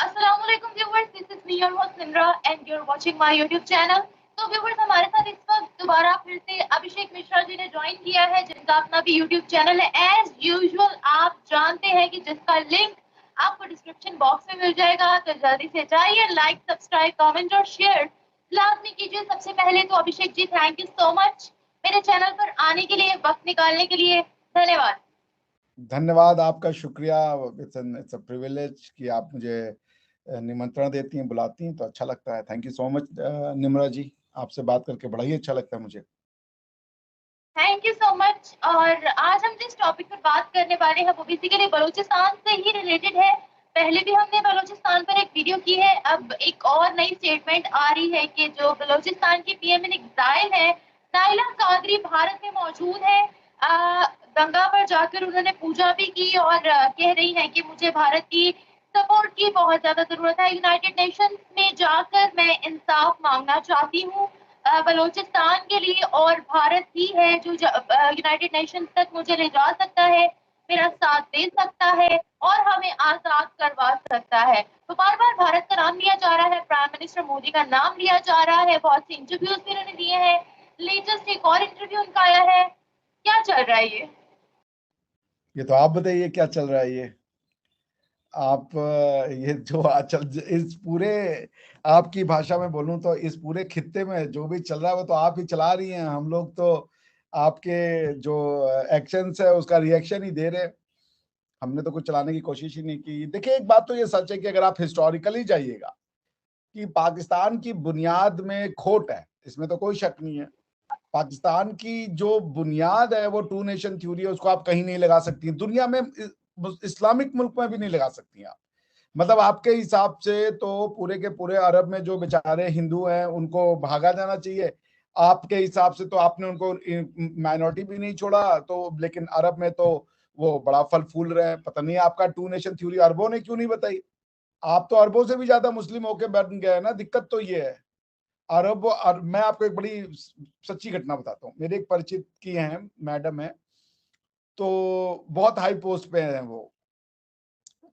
अस्सलामुअलैकुम viewers, this is me your host Simra and you are watching my YouTube channel. तो viewers, हमारे साथ इस वक्त दोबारा फिर से अभिषेक मिश्रा जी ने ज्वाइन किया है, जिनका अपना भी यूट्यूब चैनल है। एज यूजुअल आप जानते हैं कि जिसका लिंक आपको डिस्क्रिप्शन बॉक्स में मिल जाएगा, तो जल्दी से जाइए, लाइक सब्सक्राइब कमेंट और शेयर लाजमी कीजिए। सबसे पहले तो Abhishek ji, thank you so much मेरे चैनल पर आने के लिए, वक्त निकालने के लिए। धन्यवाद। धन्यवाद, आपका शुक्रिया। इट्स अ प्रिविलेज कि आप मुझे निमंत्रण देती हैं, बुलाती हैं, तो अच्छा लगता है। Thank you so much Nimra ji, आपसे बात करके बड़ा ही अच्छा लगता है मुझे। Thank you so much. और आज हम जिस टॉपिक पर बात करने वाले हैं वो बेसिकली बलूचिस्तान से ही रिलेटेड है। पहले भी हमने बलूचिस्तान पर एक वीडियो की है, अब एक और नई स्टेटमेंट आ रही है कि जो बलूचिस्तान की पीएम एग्जाइल है नाइला कादरी, भारत में मौजूद है। गंगा पर जाकर उन्होंने पूजा भी की और कह रही है कि मुझे भारत की सपोर्ट की बहुत ज्यादा जरूरत है। यूनाइटेड नेशंस में जाकर मैं इंसाफ मांगना चाहती हूँ बलूचिस्तान के लिए, और भारत ही है जो यूनाइटेड नेशंस तक मुझे ले जा सकता है, मेरा साथ दे सकता है और हमें आजाद करवा सकता है। तो बार बार भारत का नाम लिया जा रहा है, प्राइम मिनिस्टर मोदी का नाम लिया जा रहा है, बहुत से इंटरव्यूज भी उन्होंने दिए हैं। लेटेस्ट एक और इंटरव्यू उनका आया है। क्या चल रहा है ये तो आप बताइए क्या चल रहा है ये। आप ये जो आजकल इस पूरे, आपकी भाषा में बोलूं तो इस पूरे खित्ते में जो भी चल रहा है वो तो आप ही चला रही हैं। हम लोग तो आपके जो एक्शंस है उसका रिएक्शन ही दे रहे हैं। हमने तो कुछ चलाने की कोशिश ही नहीं की। देखिए, एक बात तो ये सच है कि अगर आप हिस्टोरिकली जाइएगा कि पाकिस्तान की बुनियाद में खोट है, इसमें तो कोई शक नहीं है। पाकिस्तान की जो बुनियाद है वो टू नेशन थ्योरी है, उसको आप कहीं नहीं लगा सकती दुनिया में। इस्लामिक मुल्क में भी नहीं लगा सकती आप। मतलब आपके हिसाब से तो पूरे के पूरे अरब में जो बेचारे हिंदू हैं उनको भागा जाना चाहिए। आपके हिसाब से तो आपने उनको माइनॉरिटी भी नहीं छोड़ा, तो लेकिन अरब में तो वो बड़ा फल फूल रहे हैं। पता नहीं आपका टू नेशन थ्योरी अरबों ने क्यों नहीं बताई। आप तो अरबों से भी ज्यादा मुस्लिम होके बैठ गए ना। दिक्कत तो ये है। मैं आपको एक बड़ी सच्ची घटना बताता हूँ। मेरे एक परिचित की हैं, मैडम है, तो बहुत हाई पोस्ट पे हैं वो।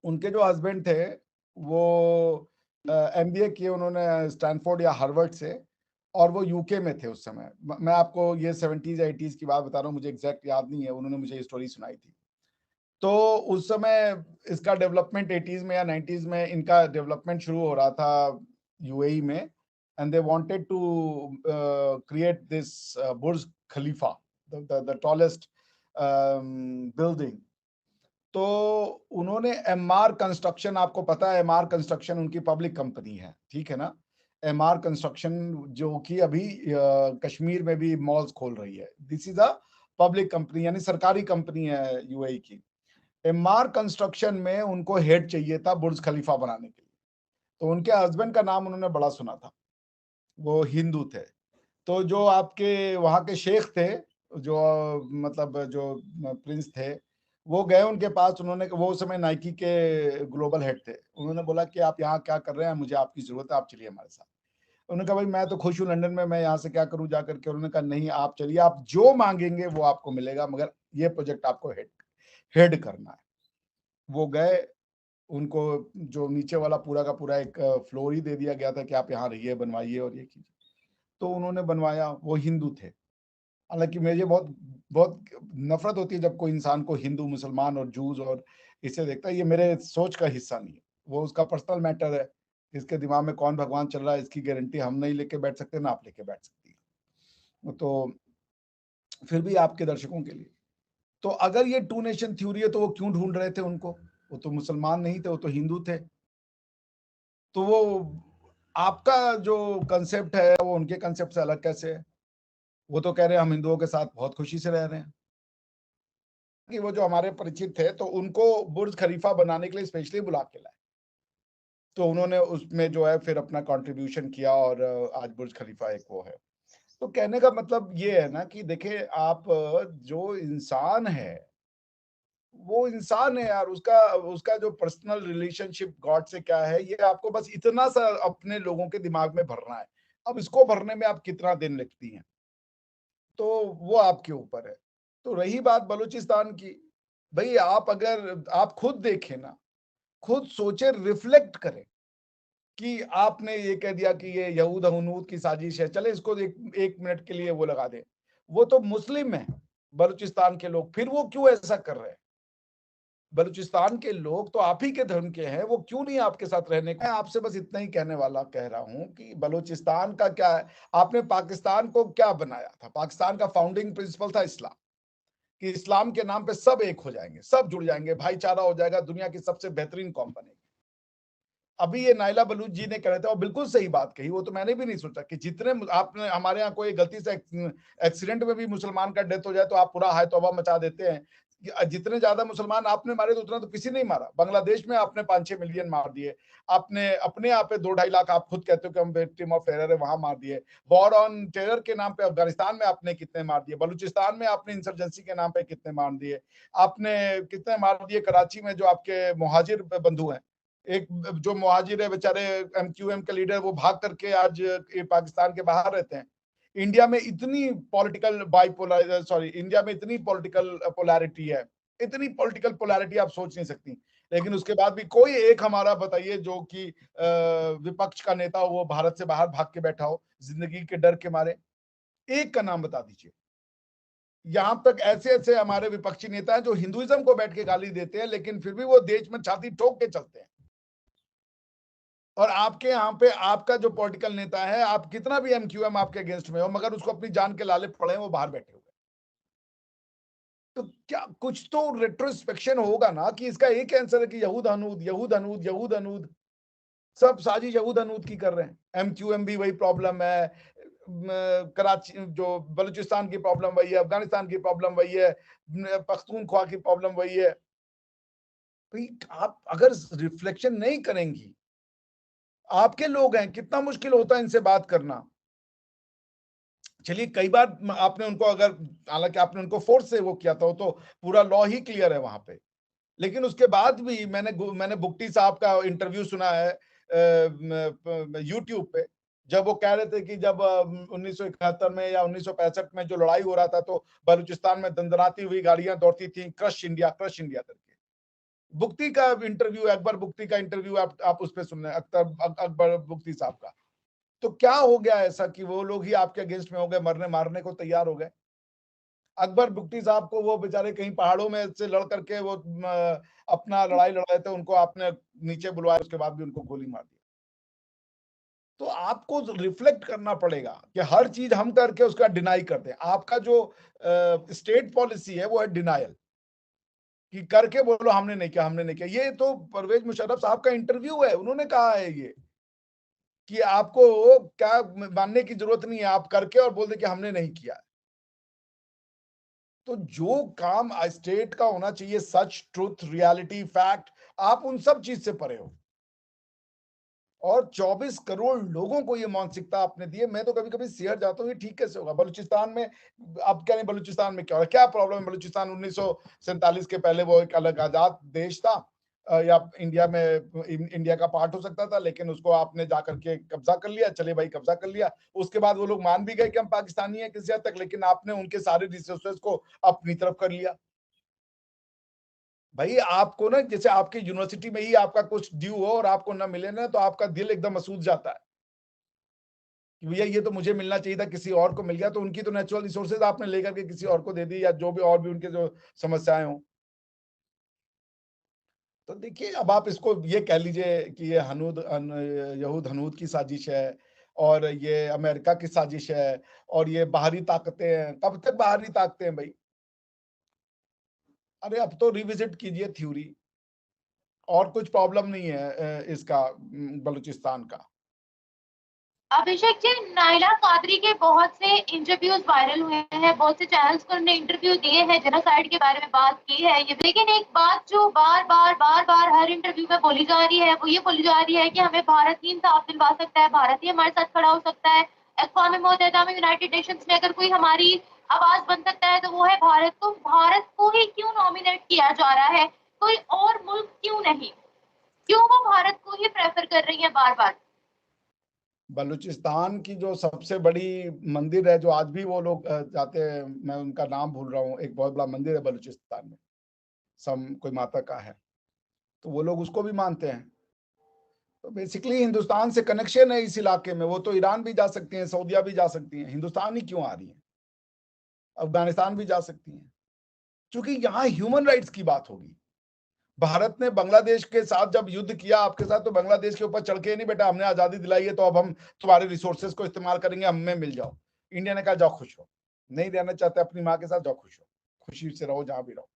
उनके जो हस्बैंड थे वो एमबीए किए उन्होंने स्टैनफोर्ड या हार्वर्ड से, और वो यूके में थे उस समय। मैं आपको ये 70s 80s की बात बता रहा हूँ, मुझे एग्जैक्ट याद नहीं है। उन्होंने मुझे ये स्टोरी सुनाई थी। तो उस समय इसका डेवलपमेंट 80s में या 90s में इनका डेवलपमेंट शुरू हो रहा था यूएई में। And they wanted to create this Burj Khalifa, the tallest building. तो उन्होंने एमआर कंस्ट्रक्शन, आपको पता है एमआर कंस्ट्रक्शन उनकी पब्लिक कंपनी है, ठीक है ना। एमआर कंस्ट्रक्शन जो कि अभी कश्मीर में भी मॉल्स खोल रही है, this is a public company, यानी सरकारी कंपनी है यूएई की। एमआर कंस्ट्रक्शन में उनको हेड चाहिए था बुर्ज खलीफा बनाने के लिए। तो उनके हस्बैंड का नाम उन्होंने बड़ा सुना था, वो हिंदू थे। तो जो आपके वहां के शेख थे, जो मतलब जो प्रिंस थे, वो गए उनके पास। उन्होंने, वो उस समय नाइकी के ग्लोबल हेड थे, उन्होंने बोला कि आप यहाँ क्या कर रहे हैं, मुझे आपकी जरूरत है, आप चलिए हमारे साथ। उन्होंने कहा भाई मैं तो खुश हूँ लंदन में, मैं यहाँ से क्या करूँ जा करके। उन्होंने कहा नहीं, आप चलिए, आप जो मांगेंगे वो आपको मिलेगा, मगर ये प्रोजेक्ट आपको हेड हेड करना है। वो गए, उनको जो नीचे वाला पूरा का पूरा एक फ्लोर ही दे दिया गया था कि आप यहाँ रहिए, बनवाइए और ये कीजिए। तो उन्होंने बनवाया। वो हिंदू थे। हालांकि मुझे बहुत बहुत नफरत होती है जब कोई इंसान को हिंदू, मुसलमान और जूस और इसे देखता है। ये मेरे सोच का हिस्सा नहीं है, वो उसका पर्सनल मैटर है। इसके दिमाग में कौन भगवान चल रहा है इसकी गारंटी हम नहीं लेके बैठ सकते, ना आप लेके बैठ सकती है। तो फिर भी आपके दर्शकों के लिए, तो अगर ये टू नेशन थ्योरी है तो वो क्यों ढूंढ रहे थे उनको? वो तो मुसलमान नहीं थे, वो तो हिंदू थे। तो वो आपका जो कंसेप्ट है वो उनके कंसेप्ट से अलग कैसे है? वो तो कह रहे हैं हम हिंदुओं के साथ बहुत खुशी से रह रहे हैं। कि वो जो हमारे परिचित थे तो उनको बुर्ज खलीफा बनाने के लिए स्पेशली बुला के लाए। तो उन्होंने उसमें जो है फिर अपना कंट्रीब्यूशन किया और आज बुर्ज खलीफा एक वो है। तो कहने का मतलब ये है ना कि देखिए आप, जो इंसान है वो इंसान है यार। उसका उसका जो पर्सनल रिलेशनशिप गॉड से क्या है, ये आपको बस इतना सा अपने लोगों के दिमाग में भरना है। अब इसको भरने में आप कितना दिन लगती हैं, तो वो आपके ऊपर है। तो रही बात बलूचिस्तान की, भाई आप अगर आप खुद देखें ना, खुद सोचे, रिफ्लेक्ट करें। कि आपने ये कह दिया कि ये यहूद हनूद की साजिश है, चले इसको एक मिनट के लिए वो लगा दें। वो तो मुस्लिम है बलूचिस्तान के लोग, फिर वो क्यों ऐसा कर रहे हैं? बलूचिस्तान के लोग तो आप ही के धर्म के हैं, वो क्यों नहीं आपके साथ रहने का है? आपसे बस इतना ही कहने वाला कह रहा हूं कि बलूचिस्तान का क्या है? आपने पाकिस्तान को क्या बनाया था? पाकिस्तान का फाउंडिंग प्रिंसिपल था इस्लाम, कि इस्लाम के नाम पे सब एक हो जाएंगे, सब जुड़ जाएंगे, भाईचारा हो जाएगा, दुनिया की सबसे बेहतरीन कौम बनेगी। अभी ये नायला बलूच जी ने कहे थे और बिल्कुल सही बात कही, वो तो मैंने भी नहीं सोचा कि जितने आपने हमारे यहाँ कोई गलती से एक्सीडेंट में भी मुसलमान का डेथ हो जाए तो आप पूरा हाय तौबा मचा देते हैं। जितने ज्यादा मुसलमान आपने मारे तो उतना तो किसी ने मारा। बांग्लादेश में आपने 5-6 मिलियन मार दिए, आपने अपने यहाँ पे 2-2.5 लाख, आप खुद कहते हो कि हम विक्टिम ऑफ टेरर है, वहां मार दिए। वॉर ऑन टेरर के नाम पे अफगानिस्तान में आपने कितने मार दिए, बलूचिस्तान में आपने इंसर्जेंसी के नाम पे कितने मार दिए, आपने कितने मार दिए कराची में जो आपके मुहाजिर बंधु हैं। एक जो मुहाजिर है बेचारे, एमक्यूएम के लीडर, वो भाग करके आज पाकिस्तान के बाहर रहते हैं। इंडिया में इतनी पॉलिटिकल बाइपोलर, सॉरी, इंडिया में इतनी पॉलिटिकल पोलैरिटी है, इतनी पॉलिटिकल पोलैरिटी आप सोच नहीं सकती। लेकिन उसके बाद भी कोई एक हमारा बताइए जो कि विपक्ष का नेता हो, वो भारत से बाहर भाग के बैठा हो जिंदगी के डर के मारे, एक का नाम बता दीजिए। यहां तक ऐसे ऐसे हमारे विपक्षी नेता हैं जो हिंदुइज्म को बैठ के गाली देते हैं, लेकिन फिर भी वो देश में छाती ठोक के चलते हैं। और आपके यहाँ पे आपका जो पॉलिटिकल नेता है, आप कितना भी एमक्यूएम आपके अगेंस्ट में हो, मगर उसको अपनी जान के लाले पड़े हैं, वो बाहर बैठे हुए। तो क्या कुछ तो रेट्रोस्पेक्शन होगा ना, कि इसका एक आंसर है कि यहूद हनूद, यहूद हनूद, यहूद हनूद, सब साजिश यहूद हनूद की कर रहे हैं। एमक्यूएम भी वही प्रॉब्लम है, कराची जो बलूचिस्तान की प्रॉब्लम वही है, अफगानिस्तान की प्रॉब्लम वही है, पख्तूनख्वा की प्रॉब्लम वही है। भाई आप अगर रिफ्लेक्शन नहीं करेंगी, आपके लोग हैं, कितना मुश्किल होता है इनसे बात करना। चलिए कई बार आपने उनको, अगर हालांकि आपने उनको फोर्स से वो किया था, तो पूरा लॉ ही क्लियर है वहां पे, लेकिन उसके बाद भी मैंने बुक्टी साहब का इंटरव्यू सुना है यूट्यूब पे, जब वो कह रहे थे कि जब 1971 में या 1965 में जो लड़ाई हो रहा था, तो बलूचिस्तान में दंदनाती हुई गाड़ियां दौड़ती थी, क्रश इंडिया करके। बुक्ती का इंटरव्यू, अकबर बुक्ती का इंटरव्यू आप उस पर सुन रहे हैं, अकबर बुक्ती साहब का। तो क्या हो गया ऐसा कि वो लोग ही आपके अगेंस्ट में हो गए, मरने मारने को तैयार हो गए। अकबर बुक्टी साहब को वो बेचारे कहीं पहाड़ों में से लड़ करके वो अपना लड़ाई लड़ रहे थे, उनको आपने नीचे बुलवाया, उसके बाद भी उनको गोली मार दी। तो आपको रिफ्लेक्ट करना पड़ेगा कि हर चीज हम करके उसका डिनाई करते हैं। आपका जो स्टेट पॉलिसी है वो है डिनायल, कि करके बोलो हमने नहीं किया, हमने नहीं किया। ये तो परवेज मुशर्रफ साहब का इंटरव्यू है, उन्होंने कहा है ये, कि आपको क्या मानने की जरूरत नहीं है, आप करके और बोल दे कि हमने नहीं किया। तो जो काम स्टेट का होना चाहिए, सच, ट्रुथ, रियलिटी, फैक्ट, आप उन सब चीज से परे हो। और 24 करोड़ लोगों को ये मानसिकता आपने दी है। मैं तो कभी कभी शेयर जाता हूँ, ये ठीक कैसे होगा बलूचिस्तान में? अब क्या नहीं, बलूचिस्तान में क्या हो रहा है, क्या प्रॉब्लम है? बलूचिस्तान 1947 के पहले वो एक अलग आजाद देश था, या इंडिया में इंडिया का पार्ट हो सकता था, लेकिन उसको आपने जाकर के कब्जा कर लिया। चले भाई, कब्जा कर लिया, उसके बाद वो लोग मान भी गए कि हम पाकिस्तानी हैं किसी हद तक, लेकिन आपने उनके सारे रिसोर्सेज को अपनी तरफ कर लिया। भाई आपको ना, जैसे आपकी यूनिवर्सिटी में ही आपका कुछ ड्यू हो और आपको ना मिले ना, तो आपका दिल एकदम मसूद जाता है कि भैया ये तो मुझे मिलना चाहिए था, किसी और को मिल गया। तो उनकी तो नेचुरल रिसोर्सेज आपने लेकर के किसी और को दे दी, या जो भी और भी उनके जो समस्याएं हो। तो देखिए, अब आप इसको ये कह लीजिए कि ये यहूद हनूद की साजिश है, और ये अमेरिका की साजिश है, और ये बाहरी ताकतें हैं। कब तक बाहरी ताकतें हैं भाई? अरे अब तो रिविजिट कीजिए थ्योरी, और कुछ प्रॉब्लम नहीं है इसका, बलूचिस्तान का। अभिषेक जी, नायला कादरी के बहुत से इंटरव्यूज वायरल हुए हैं, बहुत से चैनल्स पर उन्होंने इंटरव्यू दिए हैं, जेनोसाइड के बारे में बात की है ये। लेकिन एक बात जो बार बार हर इंटरव्यू में बोली जा रही है, वो ये बोली जा रही है कि हमें भारत ही इंसाफ दिलवा सकता है, भारत ही हमारे साथ खड़ा हो सकता है। अक़वाम मुत्तहिदा में, यूनाइटेड नेशंस में अगर कोई हमारी आवाज बन सकता है तो वो है भारत। तो भारत को ही क्यों नॉमिनेट किया जा रहा है, कोई और मुल्क क्यों नहीं? क्यों वो भारत को ही प्रेफर कर रही है बार बार? बलूचिस्तान की जो सबसे बड़ी मंदिर है, जो आज भी वो लोग जाते हैं, मैं उनका नाम भूल रहा हूँ, एक बहुत बड़ा मंदिर है बलूचिस्तान में, सम कोई माता का है, तो वो लोग उसको भी मानते हैं। तो बेसिकली हिंदुस्तान से कनेक्शन है इस इलाके में, वो तो ईरान भी जा सकती हैं, सऊदिया भी जा सकती हैं, हिंदुस्तान ही क्यों आ रही है, अफगानिस्तान भी जा सकती हैं, क्योंकि यहाँ ह्यूमन राइट्स की बात होगी। भारत ने बांग्लादेश के साथ जब युद्ध किया आपके साथ, तो बांग्लादेश के ऊपर चढ़ के नहीं बेटा हमने आजादी दिलाई है तो अब हम तुम्हारे रिसोर्सेज को इस्तेमाल करेंगे, हमें मिल जाओ। इंडिया ने कहा जाओ खुश हो, नहीं रहना चाहते अपनी माँ के साथ, जाओ खुश हो, खुशी से रहो जहां भी रहो।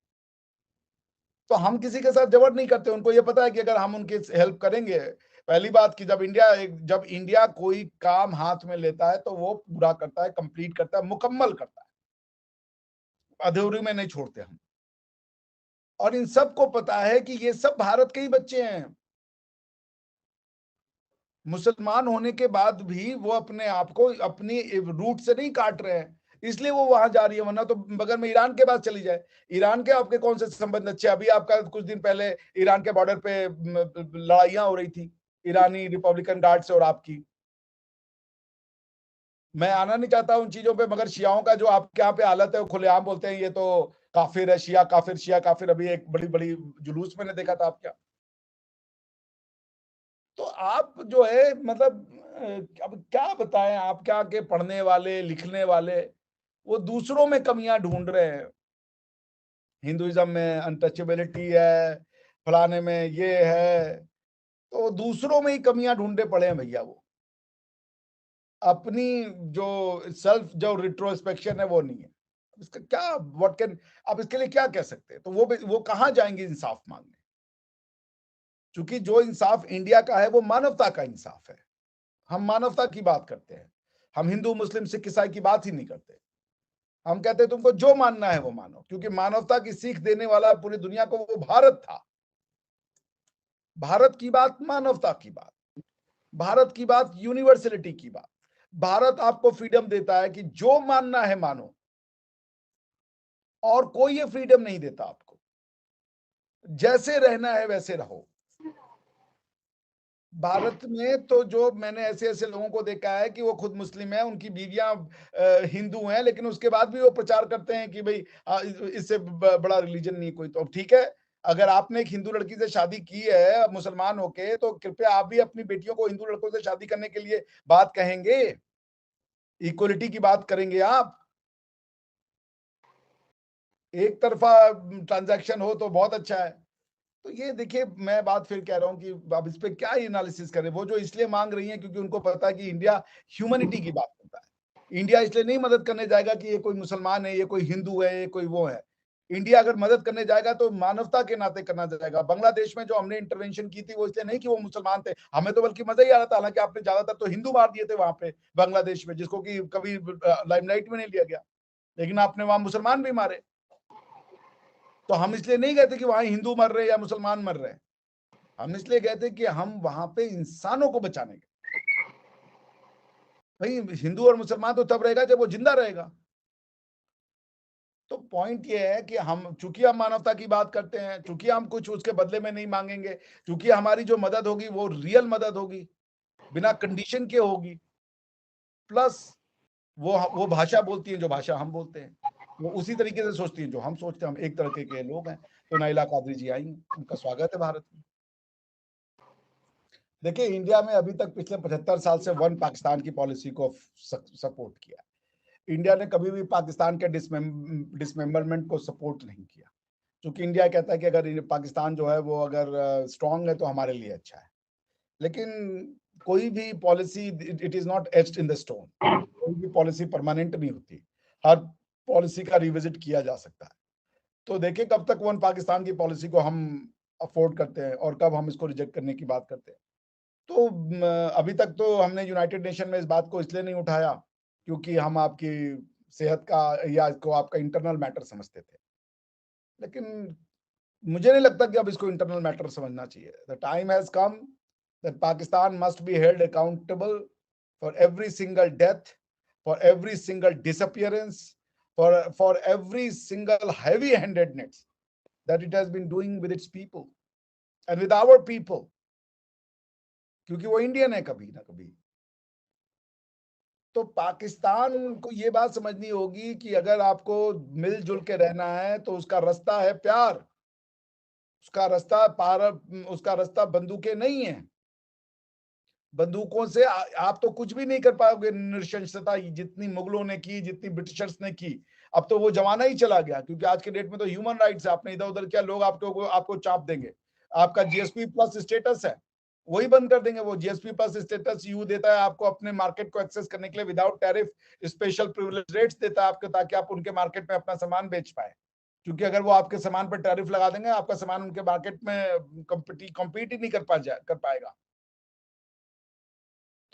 तो हम किसी के साथ जबर नहीं करते, उनको ये पता है कि अगर हम उनकी हेल्प करेंगे, पहली बात कि जब इंडिया कोई काम हाथ में लेता है तो वो पूरा करता है, कंप्लीट करता है, मुकम्मल करता है, अधूरी में नहीं छोड़ते हम। और इन सबको पता है कि ये सब भारत के ही बच्चे हैं, मुसलमान होने के बाद भी वो अपने आप को अपनी रूट से नहीं काट रहे हैं, इसलिए वो वहां जा रही है, वरना तो बगल में ईरान के पास चली जाए। ईरान के आपके कौन से संबंध अच्छे, अभी आपका कुछ दिन पहले ईरान के बॉर्डर पे लड़ाइयां हो रही थी ईरानी रिपब्लिकन गार्ड से और आपकी। मैं आना नहीं चाहता उन चीजों पे, मगर शियाओं का जो आपके यहाँ पे हालत है, वो खुलेआम बोलते हैं ये तो काफिर है, शिया काफिर, शिया काफिर। अभी एक बड़ी बड़ी जुलूस मैंने देखा था आपका। तो आप जो है मतलब अब क्या बताएं, आप क्या के पढ़ने वाले लिखने वाले वो दूसरों में कमियां ढूंढ रहे हैं। हिंदुइज्म में अनटचेबिलिटी है, फलाने में ये है, तो दूसरों में ही कमियां ढूंढने पड़े हैं भैया। वो अपनी जो सेल्फ जो रिट्रोस्पेक्शन है वो नहीं है। इसका क्या व्हाट कैन, आप इसके लिए क्या कह सकते हैं? तो वो कहां जाएंगे इंसाफ मांगने? क्योंकि जो इंसाफ इंडिया का है वो मानवता का इंसाफ है। हम मानवता की बात करते हैं, हम हिंदू मुस्लिम सिख ईसाई की बात ही नहीं करते। हम कहते हैं तुमको जो मानना है वो मानो, क्योंकि मानवता की सीख देने वाला पूरी दुनिया को वो भारत था। भारत की बात मानवता की बात, भारत की बात यूनिवर्सलिटी की बात। भारत आपको फ्रीडम देता है कि जो मानना है मानो, और कोई ये फ्रीडम नहीं देता आपको। जैसे रहना है वैसे रहो। भारत में तो जो मैंने ऐसे ऐसे लोगों को देखा है कि वो खुद मुस्लिम है, उनकी बीवियां हिंदू हैं, लेकिन उसके बाद भी वो प्रचार करते हैं कि भाई इससे बड़ा रिलीजन नहीं कोई। तो ठीक है, अगर आपने एक हिंदू लड़की से शादी की है मुसलमान होके, तो कृपया आप भी अपनी बेटियों को हिंदू लड़कों से शादी करने के लिए बात कहेंगे, इक्वलिटी की बात करेंगे आप? एक तरफा ट्रांजैक्शन हो तो बहुत अच्छा है। तो ये देखिए, मैं बात फिर कह रहा हूँ कि अब इस पे क्या एनालिसिस करें। वो जो इसलिए मांग रही हैं क्योंकि उनको पता है कि इंडिया ह्यूमैनिटी की बात करता है। इंडिया इसलिए नहीं मदद करने जाएगा कि ये कोई मुसलमान है, ये कोई हिंदू है, ये कोई वो है। इंडिया अगर मदद करने जाएगा तो मानवता के नाते करना जाएगा। बांग्लादेश में जो हमने इंटरवेंशन की थी वो इसलिए नहीं कि वो मुसलमान थे, हमें तो बल्कि मजा ही आ रहा था। हालांकि आपने ज्यादातर तो हिंदू मार दिए थे वहां पे बांग्लादेश में, जिसको कि कभी लाइमलाइट में नहीं लिया गया, लेकिन आपने वहां मुसलमान भी मारे। तो हम इसलिए नहीं गए थे कि वहां हिंदू मर रहे या मुसलमान मर रहे हैं, हम इसलिए गए थे कि हम वहां पे इंसानों को बचाने गए। भाई हिंदू और मुसलमान तो तब रहेगा जब वो जिंदा रहेगा। तो पॉइंट ये है कि हम, चूंकि हम मानवता की बात करते हैं, चूंकि हम कुछ उसके बदले में नहीं मांगेंगे, चूंकि हमारी जो मदद होगी वो रियल मदद होगी, बिना कंडीशन के होगी। प्लस वो भाषा बोलती है जो भाषा हम बोलते हैं, वो उसी तरीके से सोचती है जो हम सोचते हैं। हम एक तरीके के लोग हैं। तो नाइला कादरी जी आई, उनका स्वागत है भारत में। देखिए, इंडिया में अभी तक पिछले 75 साल से वन पाकिस्तान की पॉलिसी को सपोर्ट किया। इंडिया ने कभी भी पाकिस्तान के डिसमेंबरमेंट को सपोर्ट नहीं किया, क्योंकि इंडिया कहता है कि अगर पाकिस्तान जो है वो अगर स्ट्रांग है तो हमारे लिए अच्छा है। लेकिन कोई भी policy, it is not etched in the stone. कोई भी पॉलिसी परमानेंट नहीं होती, हर पॉलिसी का रिविजिट किया जा सकता है। तो देखिए कब तक वन पाकिस्तान की पॉलिसी को हम अफोर्ड करते हैं और कब हम इसको रिजेक्ट करने की बात करते हैं। तो अभी तक तो हमने यूनाइटेड नेशन में इस बात को इसलिए नहीं उठाया क्योंकि हम आपकी सेहत का या इसको आपका इंटरनल मैटर समझते थे। लेकिन मुझे नहीं लगता कि अब इसको इंटरनल मैटर समझना चाहिए। The time has come that Pakistan must be held accountable for every single death, for every single disappearance, for every single heavy handedness that it has been doing with its people and with our people, क्योंकि वो Indian है कभी ना कभी। तो पाकिस्तान को ये बात समझनी होगी कि अगर आपको मिलजुल के रहना है तो उसका रास्ता है प्यार, उसका रास्ता उसका रास्ता बंदूकें नहीं है। बंदूकों से आप तो कुछ भी नहीं कर पाओगे। नृशंसता जितनी मुगलों ने की, जितनी ब्रिटिशर्स ने की, अब तो वो जमाना ही चला गया, क्योंकि आज के डेट में तो ह्यूमन राइट्स है। आपने इधर उधर किया, लोग आपको चाप देंगे। आपका जीएसपी प्लस स्टेटस है, वही बंद कर देंगे। वो जीएसपी प्लस स्टेटस यू देता है आपको अपने मार्केट को एक्सेस करने के लिए, without tariff special privilege rates देता है आपको, ताकि आप उनके मार्केट में अपना सामान बेच पाए। क्योंकि अगर वो आपके सामान पर टैरिफ लगा देंगे, आपका सामान उनके मार्केट में कम्पीट ही नहीं कर पाएगा।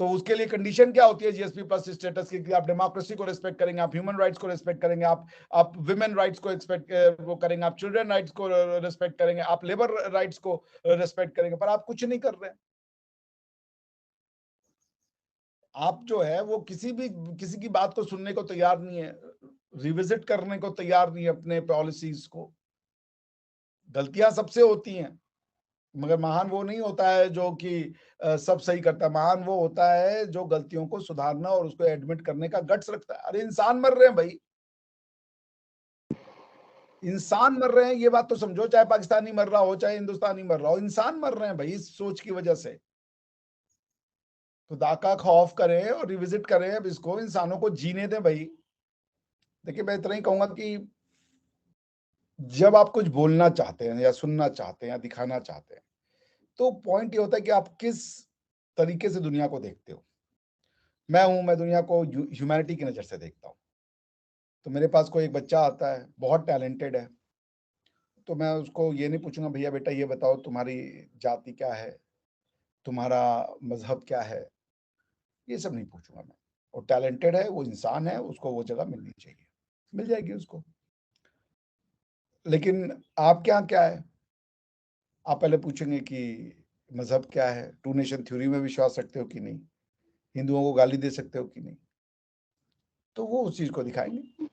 तो उसके लिए कंडीशन क्या होती है जीएसपी प्लस स्टेटस की? कि आप डेमोक्रेसी को रिस्पेक्ट करेंगे, आप ह्यूमन राइट्स को रिस्पेक्ट करेंगे, आप विमेन राइट्स को एक्सपेक्ट वो करेंगे, आप चिल्ड्रन राइट्स को रिस्पेक्ट करेंगे, आप लेबर राइट्स को रिस्पेक्ट करेंगे, पर आप कुछ नहीं कर रहे हैं। आप जो है वो किसी की बात को सुनने को तैयार नहीं है, रिविजिट करने को तैयार नहीं है अपने पॉलिसीज को। गलतियां सबसे होती हैं, मगर महान वो नहीं होता है जो कि सब सही करता है। महान वो होता है जो गलतियों को सुधारना और उसको एडमिट करने का गट्स रखता है। अरे इंसान मर रहे हैं भाई, इंसान मर रहे हैं, ये बात तो समझो। चाहे पाकिस्तानी मर रहा हो, चाहे हिंदुस्तानी मर रहा हो, इंसान मर रहे हैं भाई इस सोच की वजह से। खुदा का खौफ करें और रिविजिट करें अब इसको, इंसानों को जीने दें भाई। देखिए, मैं इतना ही कहूंगा कि जब आप कुछ बोलना चाहते हैं या सुनना चाहते हैं या दिखाना चाहते हैं, तो पॉइंट ये होता है कि आप किस तरीके से दुनिया को देखते हो। मैं दुनिया को ह्यूमैनिटी की नजर से देखता हूँ। तो मेरे पास कोई एक बच्चा आता है, बहुत टैलेंटेड है, तो मैं उसको ये नहीं पूछूंगा, भैया बेटा ये बताओ तुम्हारी जाति क्या है, तुम्हारा मजहब क्या है, ये सब नहीं पूछूंगा मैं। वो टैलेंटेड है, वो इंसान है, उसको वो जगह मिलनी चाहिए, मिल जाएगी उसको। लेकिन आपके यहाँ क्या है? आप पहले पूछेंगे कि मजहब क्या है, टू नेशन थ्योरी में विश्वास रखते हो कि नहीं, हिंदुओं को गाली दे सकते हो कि नहीं, तो वो उस चीज को दिखाएंगे।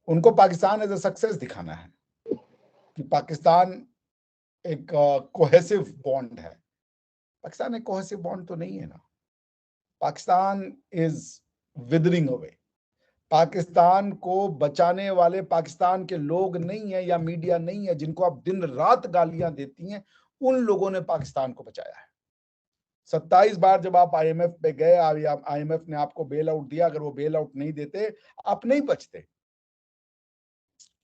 उनको पाकिस्तान एज ए सक्सेस दिखाना है कि पाकिस्तान एक कोहेसिव बॉन्ड है। पाकिस्तान एक कोहेसिव बॉन्ड तो नहीं है ना। Pakistan is withering away. Pakistan को बचाने वाले पाकिस्तान के लोग नहीं है या मीडिया नहीं है, जिनको आप दिन रात गालियां देती हैं, उन लोगों ने पाकिस्तान को बचाया है। 27 बार जब आप आईएमएफ पे गए, आईएमएफ ने आपको बेल आउट दिया, अगर वो बेल आउट नहीं देते आप नहीं बचते।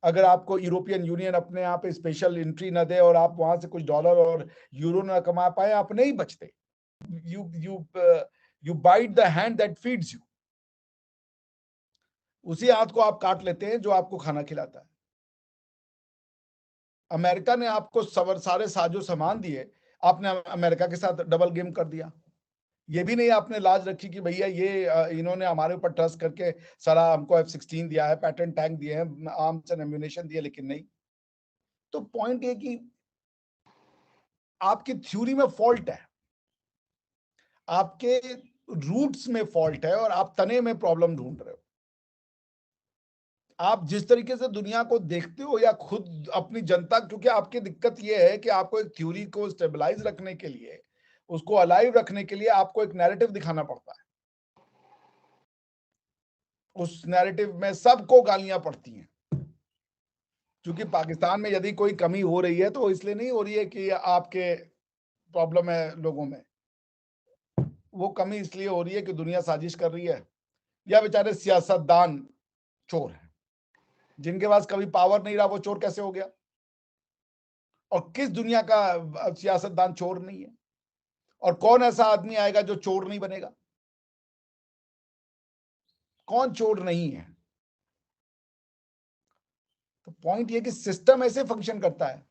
अगर आपको यूरोपियन यूनियन अपने यहाँ पे स्पेशल एंट्री न दे और आप वहां से कुछ डॉलर और यूरो न कमा पाए, आप नहीं बचते। You bite the hand that feeds you. उसी हाथ को आप काट लेते हैं जो आपको खाना खिलाता है। अमेरिका ने आपको सारे साजो सामान दिए, आपने अमेरिका के साथ डबल गेम कर दिया। ये भी नहीं आपने लाज रखी कि भैया ये इन्होंने हमारे ऊपर ट्रस्ट करके सारा हमको F-16 दिया है, पैटर्न टैंक दिए हैं, आर्म्स एंड एम्यूनेशन दिए, लेकिन नहीं। तो पॉइंट ये कि आपकी थ्योरी में फॉल्ट है, आपके रूट्स में फॉल्ट है, और आप तने में प्रॉब्लम ढूंढ रहे हो। आप जिस तरीके से दुनिया को देखते हो या खुद अपनी जनता, क्योंकि आपकी दिक्कत यह है कि आपको एक थ्योरी को स्टेबलाइज रखने के लिए, उसको अलाइव रखने के लिए आपको एक नैरेटिव दिखाना पड़ता है। उस नैरेटिव में सबको गालियां पड़ती हैं, क्योंकि पाकिस्तान में यदि कोई कमी हो रही है तो इसलिए नहीं हो रही है कि आपके प्रॉब्लम है लोगों में। वो कमी इसलिए हो रही है कि दुनिया साजिश कर रही है, या बेचारे सियासतदान चोर हैं। जिनके पास कभी पावर नहीं रहा वो चोर कैसे हो गया? और किस दुनिया का सियासतदान चोर नहीं है? और कौन ऐसा आदमी आएगा जो चोर नहीं बनेगा? कौन चोर नहीं है? तो पॉइंट ये कि सिस्टम ऐसे फंक्शन करता है,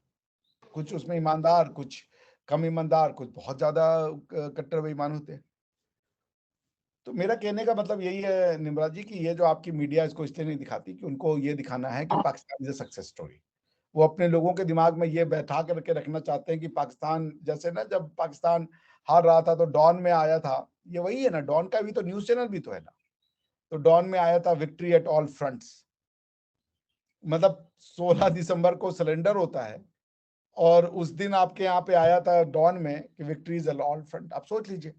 कुछ उसमें ईमानदार, कुछ कम ईमानदार, कुछ बहुत ज्यादा कट्टर बेईमान होते हैं। तो मेरा कहने का मतलब यही है निम्रत जी, कि ये जो आपकी मीडिया इसको इसलिए नहीं दिखाती कि उनको ये दिखाना है कि Pakistan is a success story. वो अपने लोगों के दिमाग में ये बैठा करके रखना चाहते हैं कि पाकिस्तान, जैसे ना जब पाकिस्तान हार रहा था तो डॉन में आया था, ये वही है ना, डॉन का भी तो न्यूज चैनल भी तो है ना। तो डॉन में आया था विक्ट्री एट ऑल फ्रंट्स, मतलब 16 दिसंबर को सरेंडर होता है, और उस दिन आपके यहाँ पे आया था डॉन में कि विक्ट्री इज ऑल फ्रंट। आप सोच लीजिए,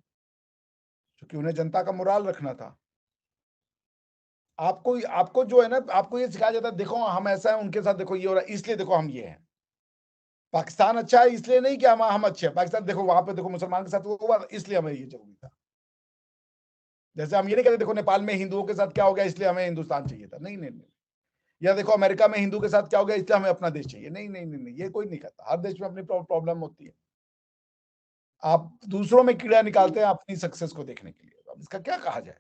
क्योंकि उन्हें जनता का मोराल रखना था। आपको आपको जो है ना, आपको ये सिखाया जाता है, देखो हम ऐसा है, उनके साथ देखो ये हो रहा है, इसलिए देखो हम ये हैं। पाकिस्तान अच्छा है इसलिए नहीं कि हम अच्छे हैं। पाकिस्तान देखो वहां पे देखो मुसलमान के साथ वो हुआ इसलिए हमें ये जरूरी था। जैसे हम ये नहीं कहते देखो नेपाल में हिंदुओं के साथ क्या हो गया इसलिए हमें हिंदुस्तान चाहिए था, नहीं नहीं नहीं। या देखो अमेरिका में हिंदू के साथ क्या हो गया इसलिए हमें अपना देश चाहिए, नहीं नहीं नहीं नहीं, ये कोई नहीं कहता। हर देश में अपनी प्रॉब्लम होती है। आप दूसरों में कीड़ा निकालते हैं अपनी सक्सेस को देखने के लिए, अब इसका क्या कहा जाए।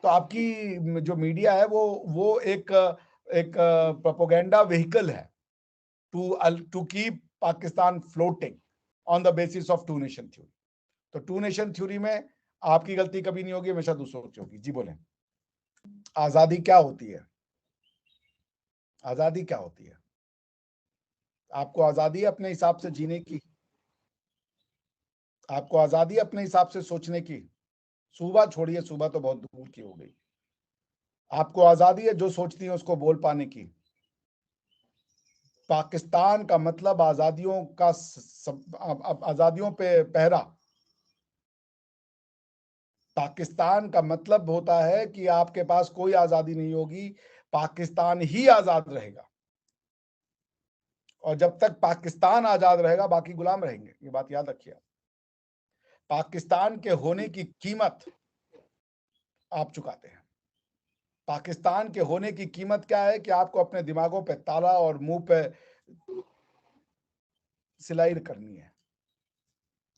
तो आपकी जो मीडिया है वो एक एक प्रोपेगेंडा व्हीकल है to keep Pakistan floating on the basis of two nation theory. तो टू नेशन थ्योरी में आपकी गलती कभी नहीं होगी, हमेशा दूसरों की होगी। जी बोले। आजादी क्या होती है? आजादी क्या होती है? आपको आजादी अपने हिसाब से जीने की, आपको आजादी अपने हिसाब से सोचने की। सूबा छोड़िए, सूबा तो बहुत दूर की हो गई। आपको आजादी है जो सोचती है उसको बोल पाने की। पाकिस्तान का मतलब आजादियों का आजादियों पे पहरा। पाकिस्तान का मतलब होता है कि आपके पास कोई आजादी नहीं होगी, पाकिस्तान ही आजाद रहेगा। और जब तक पाकिस्तान आजाद रहेगा बाकी गुलाम रहेंगे, ये बात याद रखिए। पाकिस्तान के होने की कीमत आप चुकाते हैं। पाकिस्तान के होने की कीमत क्या है कि आपको अपने दिमागों पे ताला और मुंह पे सिलाई करनी है।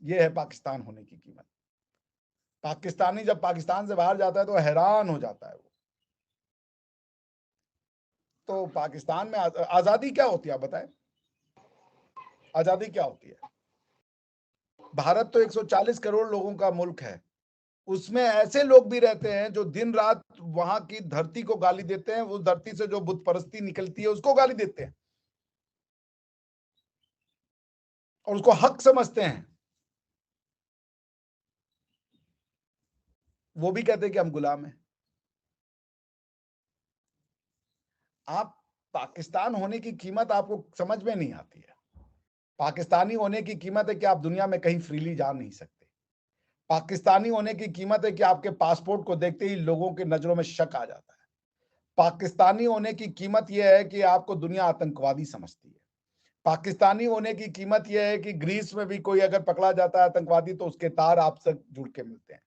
यह है पाकिस्तान होने की कीमत। पाकिस्तानी जब पाकिस्तान से बाहर जाता है तो हैरान हो जाता है वो। तो पाकिस्तान में आजादी क्या होती है आप बताएं? आजादी क्या होती है? भारत तो 140 करोड़ लोगों का मुल्क है। उसमें ऐसे लोग भी रहते हैं जो दिन रात वहां की धरती को गाली देते हैं, उस धरती से जो बुत परस्ती निकलती है उसको गाली देते हैं और उसको हक समझते हैं। वो भी कहते हैं कि हम गुलाम हैं। आप पाकिस्तान होने की कीमत आपको समझ में नहीं आती है। पाकिस्तानी होने की कीमत है कि आप दुनिया में कहीं फ्रीली जा नहीं सकते। पाकिस्तानी होने की कीमत है कि आपके पासपोर्ट को देखते ही लोगों की नजरों में शक आ जाता है। पाकिस्तानी होने की कीमत यह है कि आपको दुनिया आतंकवादी समझती है। पाकिस्तानी होने की कीमत यह है कि ग्रीस में भी कोई अगर पकड़ा जाता है आतंकवादी तो उसके तार आपसे जुड़ के मिलते हैं।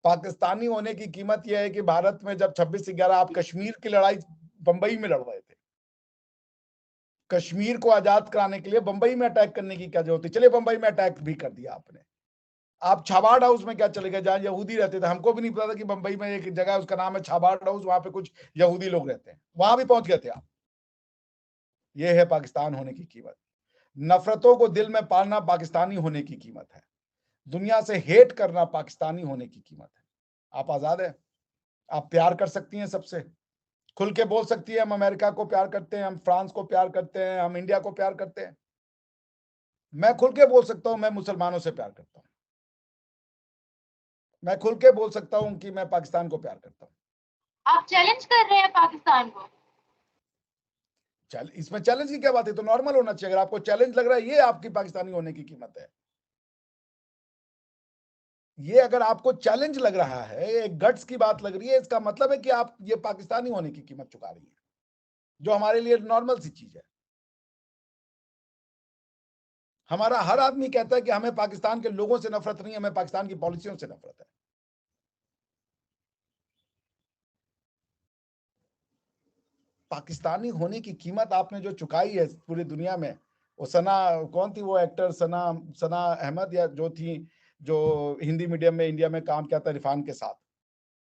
पाकिस्तानी होने की कीमत यह है कि भारत में जब 26/11 आप कश्मीर की लड़ाई बंबई में लड़ रहे थे, कश्मीर को आजाद कराने के लिए बंबई में अटैक करने की क्या जरूरत थी? चलिए बंबई में अटैक भी कर दिया आपने। आप छाबाड़ हाउस में क्या चले गए जहां यहूदी रहते थे? हमको भी नहीं पता था कि बंबई में एक जगह है उसका नाम है छाबाड़ हाउस, वहां पे कुछ यहूदी लोग रहते हैं, वहां भी पहुंच गए थे आप। ये है पाकिस्तान होने की कीमत। नफरतों को दिल में पालना पाकिस्तानी होने की कीमत है। दुनिया से हेट करना पाकिस्तानी होने की कीमत है। आप आजाद है, आप प्यार कर सकती हैं सबसे, खुल के बोल सकती है हम अमेरिका को प्यार करते हैं, हम फ्रांस को प्यार करते हैं, हम इंडिया को प्यार करते हैं। मैं खुल के बोल सकता हूं मैं मुसलमानों से प्यार करता हूं। मैं खुल के बोल सकता हूं कि मैं पाकिस्तान को प्यार करता हूं। आप चैलेंज कर रहे हैं पाकिस्तान को? चल इसमें चैलेंज की क्या बात है? तो नॉर्मल होना चाहिए। अगर आपको चैलेंज लग रहा है ये आपकी पाकिस्तानी होने की कीमत है। ये अगर आपको चैलेंज लग रहा है, एक गट्स की बात लग रही है, इसका मतलब है कि आप ये पाकिस्तानी होने की कीमत चुका रही है, जो हमारे लिए नॉर्मल सी चीज है। हमारा हर आदमी कहता है कि हमें पाकिस्तान के लोगों से नफरत नहीं, हमें पाकिस्तान की पॉलिसियों से नफरत है। पाकिस्तानी होने की कीमत आपने जो चुकाई है पूरी दुनिया में, वो सना, कौन थी वो एक्टर, सना सना अहमद या जो थी, जो हिंदी मीडियम में इंडिया में काम किया था इरफान के साथ।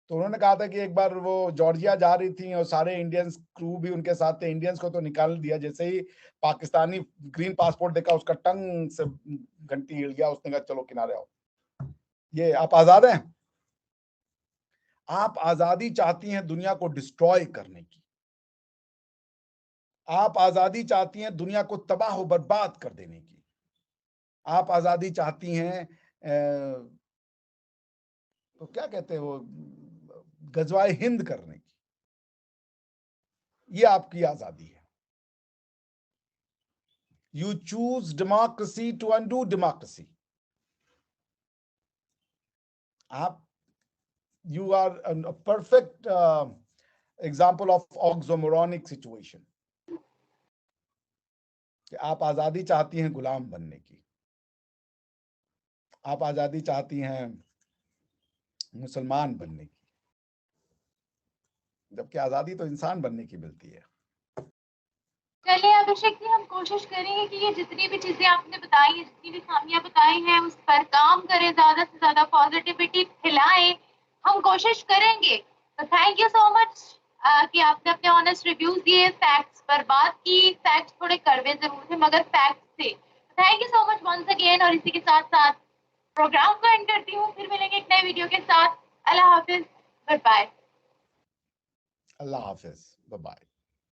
तो उन्होंने कहा था कि एक बार वो जॉर्जिया जा रही थी और सारे इंडियंस क्रू भी उनके साथ थे, इंडियंस को तो निकाल दिया, जैसे ही पाकिस्तानी ग्रीन पासपोर्ट देखा उसका टंग से घंटी हिल गया, उसने कहा चलो किनारे आओ। ये आप आजाद हैं? आप आजादी चाहती हैं दुनिया को डिस्ट्रॉय करने की। आप आजादी चाहती हैं दुनिया को तबाह बर्बाद कर देने की। आप आजादी चाहती हैं तो क्या कहते हैं वो, गजवाए हिंद करने की। ये आपकी आजादी है। You choose democracy to undo democracy. आप, you are a perfect example of oxymoronic situation. कि आप आजादी चाहती हैं गुलाम बनने की, आप आजादी चाहती हैं मुसलमान बनने की, जबकि आजादी तो इंसान बनने की मिलती है। चलिए अभिषेक जी, हम कोशिश करेंगे कि ये जितनी भी चीजें आपने बताई हैं, जितनी भी खामियां बताई हैं, उस पर काम करें, ज्यादा से ज्यादा पॉजिटिविटी फैलाएं। हम कोशिश करेंगे। तो थैंक यू सो मच कि आपने अपने ऑनेस्ट रिव्यूज दिए, फैक्ट्स पर बात की। फैक्ट्स थोड़े कड़वे जरूर थे मगर फैक्ट्स थे। Thank you so much once again. और इसी के साथ साथ प्रोग्राम को एंड करती हूँ। फिर मिलेंगे एक नए वीडियो के साथ। अल्लाह हाफिज, गुड बाय। अल्लाह हाफिज, बाय बाय।